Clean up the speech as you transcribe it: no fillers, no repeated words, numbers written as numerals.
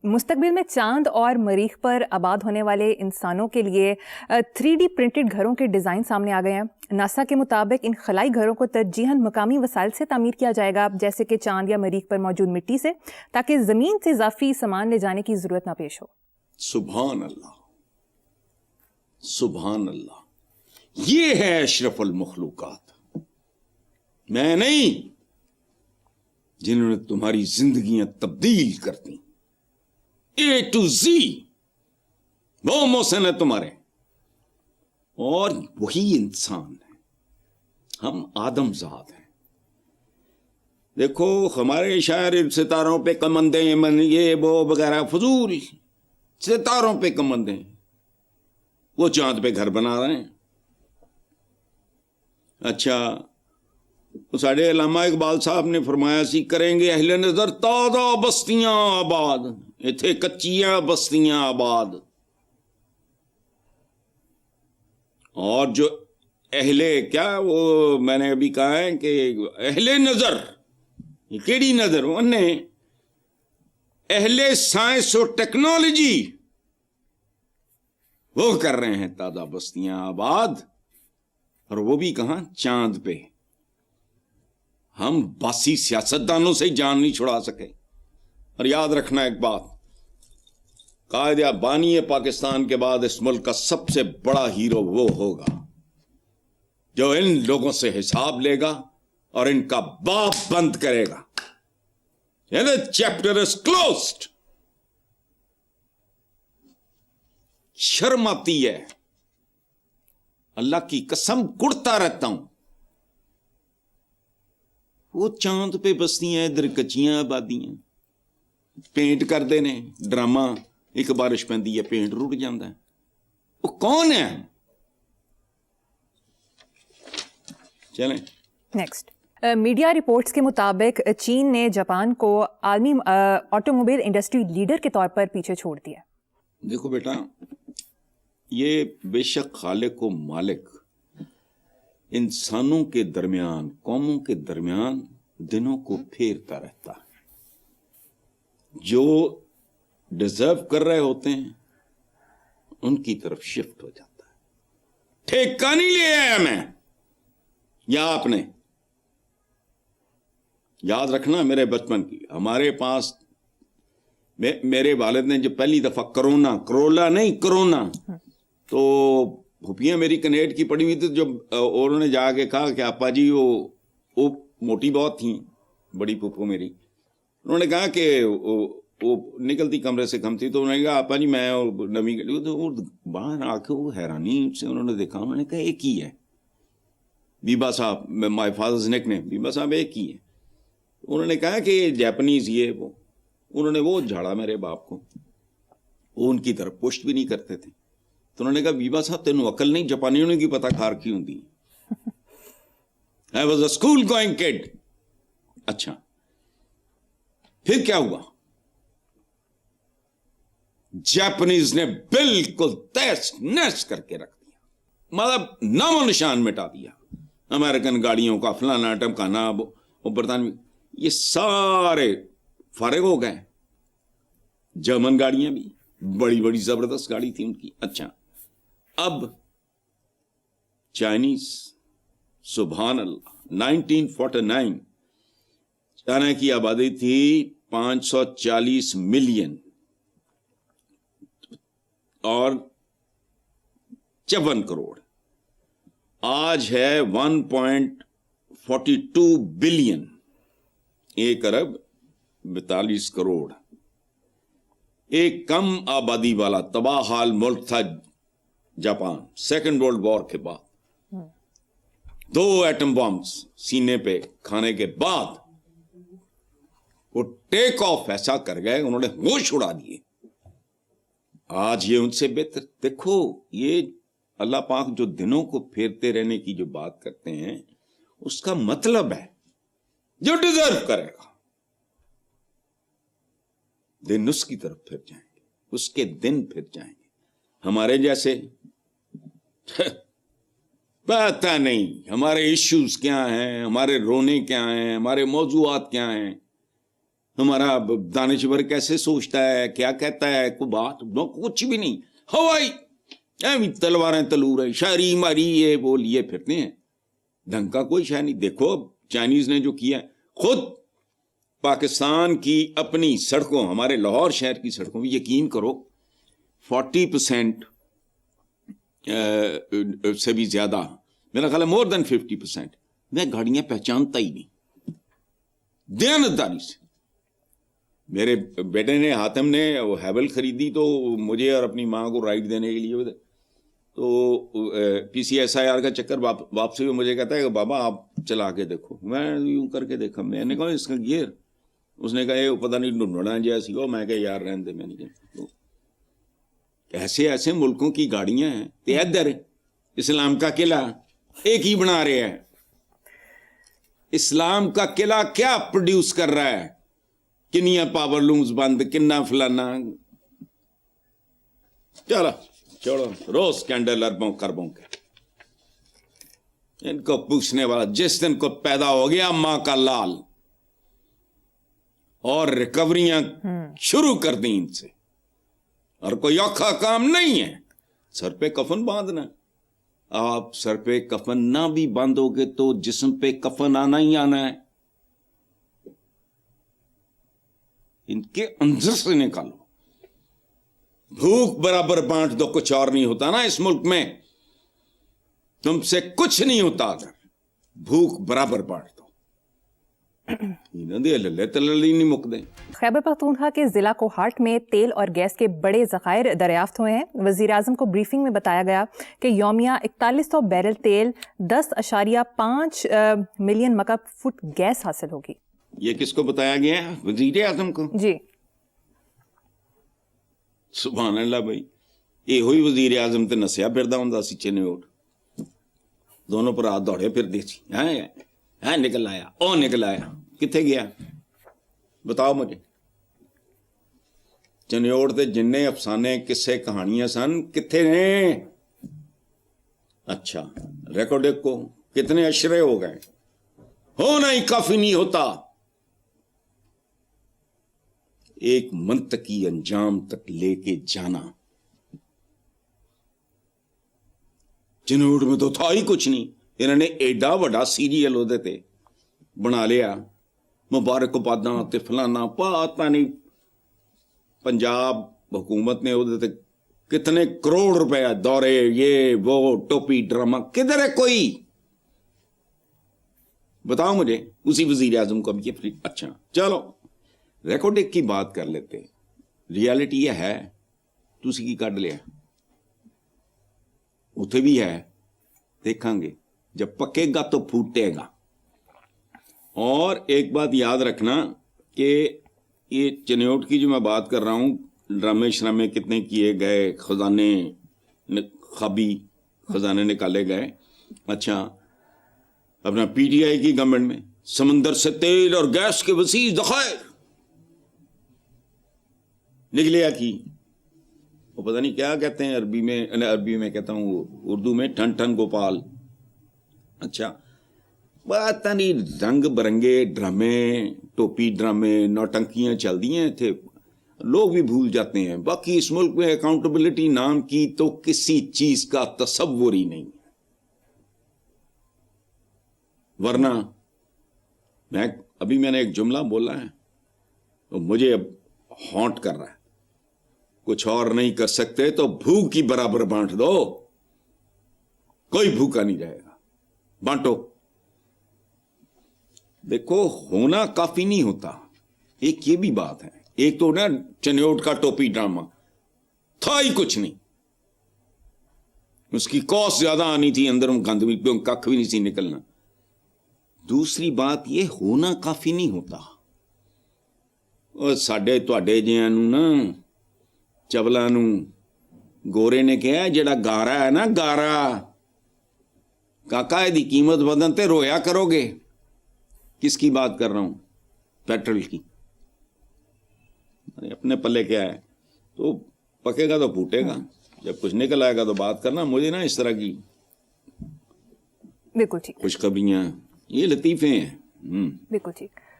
مستقبل میں چاند اور مریخ پر آباد ہونے والے انسانوں کے لیے 3D پرنٹڈ گھروں کے ڈیزائن سامنے آ گئے ہیں۔ ناسا کے مطابق ان خلائی گھروں کو ترجیحاً مقامی وسائل سے تعمیر کیا جائے گا، جیسے کہ چاند یا مریخ پر موجود مٹی سے، تاکہ زمین سے اضافی سامان لے جانے کی ضرورت نہ پیش ہو۔ سبحان اللہ، سبحان اللہ، یہ ہے اشرف المخلوقات، میں نہیں، جنہوں نے تمہاری زندگیاں تبدیل کر دی اے ٹو زی، وہ محسن ہے تمہارے، اور وہی انسان ہے، ہم آدم ذات ہیں۔ دیکھو ہمارے شاعر ستاروں پہ کمندیں یہ وہ وغیرہ فضول، ستاروں پہ کمندیں، وہ چاند پہ گھر بنا رہے ہیں۔ اچھا، ساڑھے علامہ اقبال صاحب نے فرمایا سی کریں گے اہل نظر تازہ بستیاں آباد، اتھے کچیاں بستیاں آباد، اور جو اہل کیا، وہ میں نے ابھی کہا ہے کہ اہل نظر، یہ کیڑی نظر، انہیں اہل سائنس اور ٹیکنالوجی، وہ کر رہے ہیں تازہ بستیاں آباد، اور وہ بھی کہاں؟ چاند پہ۔ ہم باسی سیاستدانوں سے جان نہیں چھڑا سکے۔ اور یاد رکھنا ایک بات، قائد بانی پاکستان کے بعد اس ملک کا سب سے بڑا ہیرو وہ ہوگا جو ان لوگوں سے حساب لے گا اور ان کا باپ بند کرے گا۔ Chapter is closed. شرم آتی ہے، اللہ کی قسم گڑتا رہتا ہوں۔ وہ چاند پہ بستیاں، ادھر کچیاں آبادیاں، پینٹ کر دینے، ڈرامہ، ایک بارش پہندی ہے پینٹ رڑ جاندہ ہے۔ وہ کون ہے؟ چلیں نیکسٹ، میڈیا رپورٹس کے مطابق چین نے جاپان کو عالمی آٹو موبائل انڈسٹری لیڈر کے طور پر پیچھے چھوڑ دیا۔ دیکھو بیٹا، یہ بے شک خالق و مالک انسانوں کے درمیان، قوموں کے درمیان دنوں کو پھیرتا رہتا ہے۔ جو ڈیزرو کر رہے ہوتے ہیں ان کی طرف شفٹ ہو جاتا ہے۔ ٹھیکہ نہیں لے آیا میں یا آپ نے، یاد رکھنا میرے بچپن کی، ہمارے پاس میرے والد نے جب پہلی دفعہ کرونا تو پھوپھیاں میری کنیٹ کی پڑی ہوئی تھی، جب انہوں نے جا کے کہا کہ آپا جی وہ موٹی بہت تھیں، بڑی پھوپھو میری، انہوں نے کہا کہ وہ نکلتی کمرے سے کم تھی، تو انہوں نے کہا آپا جی میں نمی گلی، تو باہر آ کے وہ حیرانی سے انہوں نے دیکھا، انہوں نے کہا ایک ہی ہے بیبا صاحب، مائی فادرز نیک نیم، بیبا صاحب ایک ہی ہے۔ انہوں نے کہا کہ جیپنیز یہ وہ، انہوں نے وہ جھاڑا میرے باپ کو، وہ ان کی طرف پشت بھی نہیں کرتے تھے، تو انہوں نے کہا بیبا صاحب تینوں عقل نہیں، جاپانیوں نے کی پتا کھار کی ہوں دی۔ I was a school going kid۔ اچھا، پھر کیا ہوا؟ جاپنیز نے بالکل تیس نیس کر کے رکھ دیا، مطلب نام و نشان مٹا دیا، امریکن گاڑیوں کا فلانا ٹمکانا، برطانوی، یہ سارے فارغ ہو گئے۔ جرمن گاڑیاں بھی بڑی بڑی زبردست گاڑی تھی ان کی۔ اچھا، اب چائنیز، سبحان اللہ، 1949 چائنا کی آبادی تھی 540 ملین اور 54 کروڑ، آج ہے 1.42 بلین، 1 ارب 42 کروڑ۔ ایک کم آبادی والا تباہ حال ملک تھا جاپان، سیکنڈ ورلڈ وار کے بعد، 2 ایٹم بامز سینے پہ کھانے کے بعد وہ ٹیک آف ایسا کر گئے، انہوں نے ہوش اڑا دیے۔ آج یہ ان سے بہتر۔ دیکھو یہ اللہ پاک جو دنوں کو پھیرتے رہنے کی جو بات کرتے ہیں، اس کا مطلب ہے جو ڈیزرو کرے گا دن اس کی طرف پھر جائیں گے، اس کے دن پھر جائیں گے۔ ہمارے جیسے پتہ نہیں ہمارے ایشوز کیا ہیں، ہمارے رونے کیا ہیں، ہمارے موضوعات کیا ہیں، ہمارا دانشور کیسے سوچتا ہے, کیا کہتا ہے, کوئی بات کچھ بھی نہیں. ہوائی تلواریں تلور ہیں, شاعری ماری یہ وہ لیے پھرتے ہیں, ڈھنگ کا کوئی شے نہیں. دیکھو چائنیز نے جو کیا, خود پاکستان کی اپنی سڑکوں, ہمارے لاہور شہر کی سڑکوں میں یقین کرو 40% سے بھی زیادہ, میرا خیال ہے مور دین 50%, میں گاڑیاں پہچانتا ہی نہیں دیانتداری سے. میرے بیٹے نے, حاتم نے وہ ہیول خریدی تو مجھے اور اپنی ماں کو رائڈ دینے کے لیے, تو PCSIR کا چکر واپسی میں مجھے کہتا ہے کہ بابا آپ چلا کے دیکھو. میں یوں کر کے دیکھا, میں نے کہا اس کا گیئر, اس نے کہا یہ پتہ نہیں ڈھونڈنا جیسی ہو. میں کہا یار رہنے دے, میں نہیں کہا. ایسے ایسے ملکوں کی گاڑیاں ہیں, ادھر اسلام کا قلعہ ایک ہی بنا رہے ہیں. اسلام کا قلعہ کیا پروڈیوس کر رہا ہے, کنیا پاور لومز بند, کنا فلانا. چلو چھوڑو, روز کینڈل اربوں کربوں کے. ان کو پوچھنے والا جس دن کو پیدا ہو گیا ماں کا لال, اور ریکوریاں شروع کر دیں ان سے, اور کوئی اوکھا کام نہیں ہے. سر پہ کفن باندھنا, آپ سر پہ کفن نہ بھی باندھو گے تو جسم پہ کفن آنا ہی آنا ہے. ان کے اندر سے نکالو. بھوک برابر بانٹ دو, کچھ اور نہیں ہوتا نا اس ملک میں, تم سے کچھ نہیں ہوتا اگر بھوک برابر بانٹ دو. نہیں مک دیں. خیبر پختونخوا کے ضلع کوہاٹ میں تیل اور گیس کے بڑے ذخائر دریافت ہوئے ہیں. وزیر اعظم کو بریفنگ میں بتایا گیا کہ یومیہ 4100 بیرل تیل, 10.5 ملین مکعب فٹ گیس حاصل ہوگی. یہ کس کو بتایا گیا ہے؟ وزیر اعظم کو. جی سبحان اللہ بھائی, یہ ہوئی وزیر اعظم تے نسیا پھردا ہوندا سی چنے اوٹ, دونوں پر ہاتھ دوڑے پھردے سی. ہاں نکل آیا, او نکل آیا, کتنے گیا بتاؤ مجھے. چنیوڑ تے جننے افسانے قصے کہانیاں سن کتنے نے؟ اچھا ریکارڈ کو کتنے اشرے ہو گئے, ہونا ہی کافی نہیں ہوتا. ایک منطقی انجام تک لے کے جانا. چنوڑ میں تو تھا ہی کچھ نہیں, انہوں نے ایڈا بڑا سیریل وہ تے بنا لیا, مبارکباداں تے فلانا, پتہ نہیں پنجاب حکومت نے وہ تے کتنے کروڑ روپے دورے, یہ وہ ٹوپی ڈرامہ. کدھر ہے کوئی بتاؤ مجھے. اسی وزیر اعظم کو بھی یہ. اچھا چلو ریکارڈ کی بات کر لیتے. ریالٹی یہ ہے تسی کی کڈ لیا, اتنے بھی ہے, دیکھیں گے جب پکے گا تو پھوٹے گا. اور ایک بات یاد رکھنا کہ یہ چنیوٹ کی جو میں بات کر رہا ہوں, ڈرامے شرامے کتنے کیے گئے, خزانے خبی خزانے نکالے گئے. اچھا اپنا PTI کی گورنمنٹ میں سمندر سے تیل اور گیس کے وسیع ذخائر نکلیا کی, وہ پتہ نہیں کیا کہتے ہیں عربی میں کہتا ہوں, اردو میں ٹھن ٹھن گوپال. اچھا بات نہیں, رنگ برنگے ڈرامے, ٹوپی ڈرامے, نوٹنکیاں چل دی ہیں تھے, لوگ بھی بھول جاتے ہیں. باقی اس ملک میں اکاؤنٹیبلٹی نام کی تو کسی چیز کا تصور ہی نہیں. ورنہ میں نے ایک جملہ بولا ہے تو مجھے اب ہانٹ کر رہا ہے, کچھ اور نہیں کر سکتے تو بھوک کی برابر بانٹ دو, کوئی بھوکا نہیں رہے گا, بانٹو. دیکھو ہونا کافی نہیں ہوتا, ایک یہ بھی بات ہے. ایک تو نا چنیوٹ کا ٹوپی ڈرامہ تھا ہی کچھ نہیں, اس کی کاسٹ زیادہ آنی تھی, اندر گند بھی کھ بھی نہیں سی نکلنا. دوسری بات یہ ہونا کافی نہیں ہوتا. اور ساڈے تواڈے جیاں نوں نا چبلاں نوں گورے نے کہا جڑا گارا ہے نا, گارا کاکا دی قیمت بدن تے رویا کرو گے. کس کی بات کر رہا ہوں؟ پیٹرول کی. اپنے پلے کیا ہے, تو پکے گا تو پھوٹے گا, جب کچھ نکل آئے گا تو بات کرنا. مجھے نا اس طرح کی بالکل ٹھیک خوشخبریاں یہ لطیفے ہیں. بالکل ٹھیک.